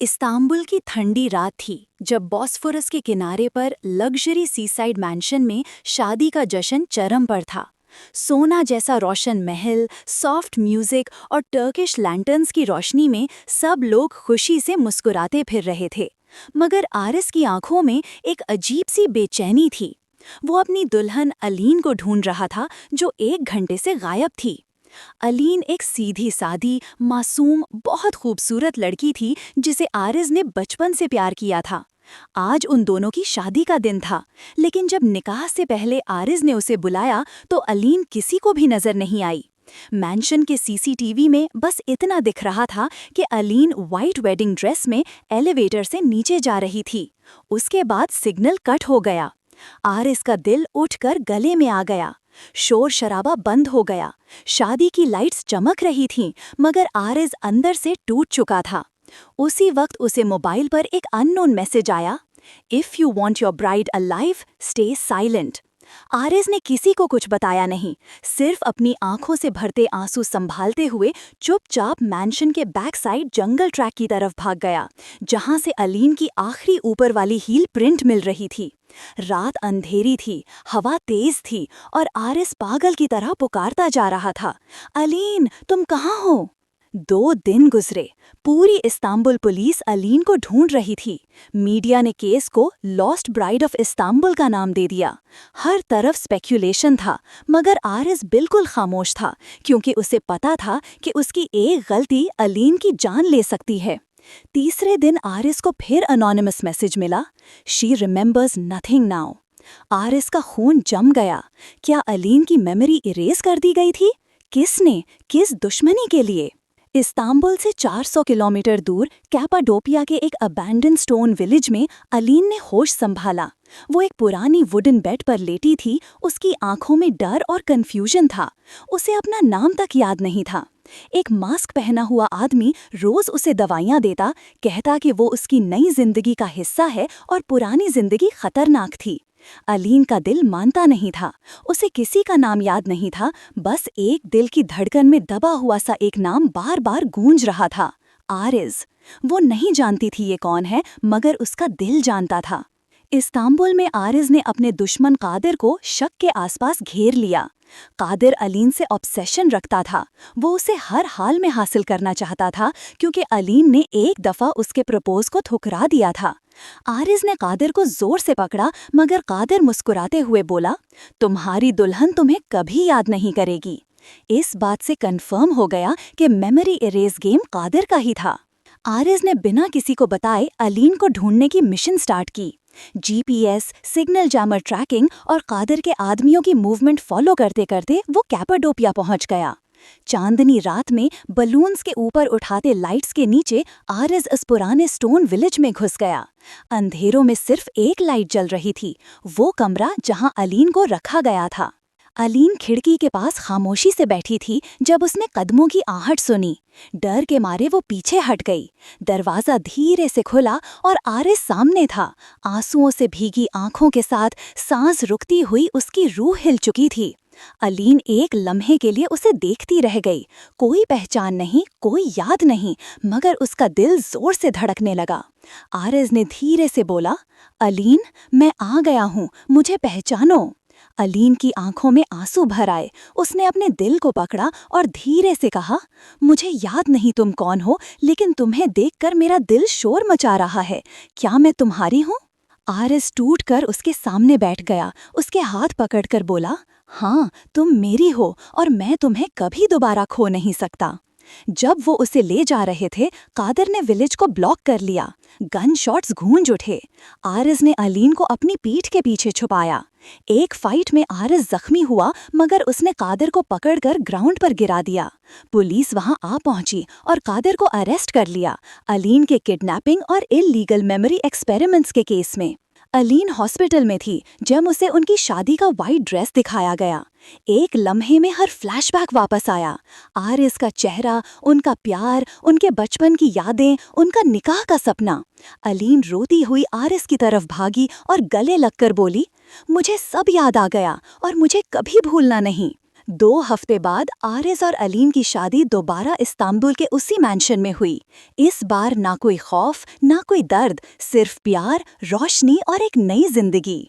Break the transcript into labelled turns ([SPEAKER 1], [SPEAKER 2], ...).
[SPEAKER 1] Istanbul की ठंडी रात थी जब बॉस्फोरस के किनारे पर लग्जरी सीसाइड मैंशन में शादी का जश्न चरम पर था। सोना जैसा रोशन महल, सॉफ्ट म्यूजिक और टर्किश लैंटर्न्स की रोशनी में सब लोग खुशी से मुस्कुराते फिर रहे थे। मगर आरिस की आंखों में एक अजीब सी बेचैनी थी। वो अपनी दुल्हन अलीन को ढूंढ रहा था, जो 1 घंटे से गायब थी। अलीन एक सीधी सादी, मासूम, बहुत खूबसूरत लड़की थी जिसे आरिज़ ने बचपन से प्यार किया था। आज उन दोनों की शादी का दिन था, लेकिन जब निकाह से पहले आरिज़ ने उसे बुलाया तो अलीन किसी को भी नजर नहीं आई। मैंशन के सीसीटीवी में बस इतना दिख रहा था कि अलीन वाइट वेडिंग ड्रेस में एलिवेटर से नीचे जा रही थी। उसके बाद सिग्नल कट हो गया। आरिस का दिल उठकर गले में आ गया। शोर शराबा बंद हो गया। शादी की लाइट्स चमक रही थीं, मगर आरिज अंदर से टूट चुका था। उसी वक्त उसे मोबाइल पर एक अननोन मैसेज आया, if you want your bride alive, stay silent. Aariz ने किसी को कुछ बताया नहीं, सिर्फ अपनी आंखों से भरते आंसू संभालते हुए चुपचाप मैंशन के बैक साइड जंगल ट्रैक की तरफ भाग गया, जहां से अलीन की आखिरी ऊपर वाली हील प्रिंट मिल रही थी। रात अंधेरी थी, हवा तेज थी और आरिस पागल की तरह पुकारता जा रहा था, अलीन तुम कहाँ हो? 2 दिन गुजरे। पूरी इस्तांबुल पुलिस अलीन को ढूंढ रही थी। मीडिया ने केस को लॉस्ट ब्राइड ऑफ इस्तांबुल का नाम दे दिया। हर तरफ स्पेक्यूलेशन था, मगर आरिस बिल्कुल खामोश था, क्योंकि उसे पता था कि उसकी एक गलती अलीन की जान ले सकती है। तीसरे दिन आरिस को फिर अनोनिमस मैसेज मिला, she remembers nothing now. Aaris का खून जम गया। क्या अलीन की मेमोरी इरेज कर दी गई थी? किसने, किस दुश्मनी के लिए? इस्तांबुल से 400 किलोमीटर दूर कैपाडोपिया के एक अबैंडन स्टोन विलेज में अलीन ने होश संभाला। वो एक पुरानी वुडन बेड पर लेटी थी। उसकी आंखों में डर और कंफ्यूजन था। उसे अपना नाम तक याद नहीं था। एक मास्क पहना हुआ आदमी रोज उसे दवाइयां देता, कहता कि वो उसकी नई जिंदगी का हिस्सा है और पुरानी जिंदगी खतरनाक थी। अलीन का दिल मानता नहीं था। उसे किसी का नाम याद नहीं था, बस एक दिल की धड़कन में दबा हुआ सा एक नाम बार बार गूंज रहा था, आरिज। वो नहीं जानती थी ये कौन है, मगर उसका दिल जानता था। इस्तांबुल में आरिज ने अपने दुश्मन कादिर को शक के आसपास घेर लिया। कादिर अलीन से ऑब्सेशन रखता था। वो उसे हर हाल में हासिल करना चाहता था, क्योंकि अलीन ने एक दफा उसके प्रपोज को ठुकरा दिया था। आरिज ने कादिर को जोर से पकड़ा, मगर कादिर मुस्कुराते हुए बोला, तुम्हारी दुल्हन तुम्हें कभी याद नहीं करेगी। इस बात से कंफर्म हो गया कि मेमोरी इरेज गेम कादिर का ही था। आरिज ने बिना किसी को बताए अलीन को ढूंढने की मिशन स्टार्ट की। जीपीएस, सिग्नल जैमर ट्रैकिंग और कादिर के आदमियों की मूवमेंट फॉलो करते करते वो कैपाडोपिया पहुंच गया। चांदनी रात में बलून्स के ऊपर उठाते लाइट्स के नीचे आरिज इस पुराने स्टोन विलेज में घुस गया। अंधेरों में सिर्फ एक लाइट जल रही थी, वो कमरा जहां अलीन को रखा गया था। अलीन खिड़की के पास खामोशी से बैठी थी जब उसने कदमों की आहट सुनी। डर के मारे वो पीछे हट गई। दरवाजा धीरे से खुला और आरिस सामने था, आंसुओं से भीगी आंखों के साथ। सांस रुकती हुई उसकी रूह हिल चुकी थी। अलीन एक लम्हे के लिए उसे देखती रह गई। कोई पहचान नहीं, कोई याद नहीं, मगर उसका दिल जोर से धड़कने लगा। आरिज ने धीरे से बोला, अलीन मैं आ गया हूँ, मुझे पहचानो। अलीन की आंखों में आंसू भर आए। उसने अपने दिल को पकड़ा और धीरे से कहा, मुझे याद नहीं तुम कौन हो, लेकिन तुम्हें देखकर मेरा दिल शोर मचा रहा है। क्या मैं तुम्हारी हूँ? आरिस टूटकर उसके सामने बैठ गया। उसके हाथ पकड़कर बोला, हाँ तुम मेरी हो और मैं तुम्हें कभी दोबारा खो नहीं सकता। जब वो उसे ले जा रहे थे, कादिर ने विलेज को ब्लॉक कर लिया। गन शॉट्स गूंज उठे। आरिज ने अलीन को अपनी पीठ के पीछे छुपाया। एक फाइट में आरिज जख्मी हुआ, मगर उसने कादिर को पकड़कर ग्राउंड पर गिरा दिया। पुलिस वहां आ पहुंची और कादिर को अरेस्ट कर लिया, अलीन के किडनैपिंग और इल्लीगल मेमोरी एक्सपेरिमेंट्स के केस में। अलीन हॉस्पिटल में थी जब उसे उनकी शादी का वाइट ड्रेस दिखाया गया। एक लम्हे में हर फ्लैशबैक वापस आया। आरिस का चेहरा, उनका प्यार, उनके बचपन की यादें, उनका निकाह का सपना। अलीन रोती हुई आरिस की तरफ भागी और गले लगकर बोली, मुझे सब याद आ गया और मुझे कभी भूलना नहीं। 2 हफ्ते बाद आरिज और अलीम की शादी दोबारा इस्तांबुल के उसी मैंशन में हुई। इस बार ना कोई खौफ, ना कोई दर्द, सिर्फ प्यार, रोशनी और एक नई जिंदगी।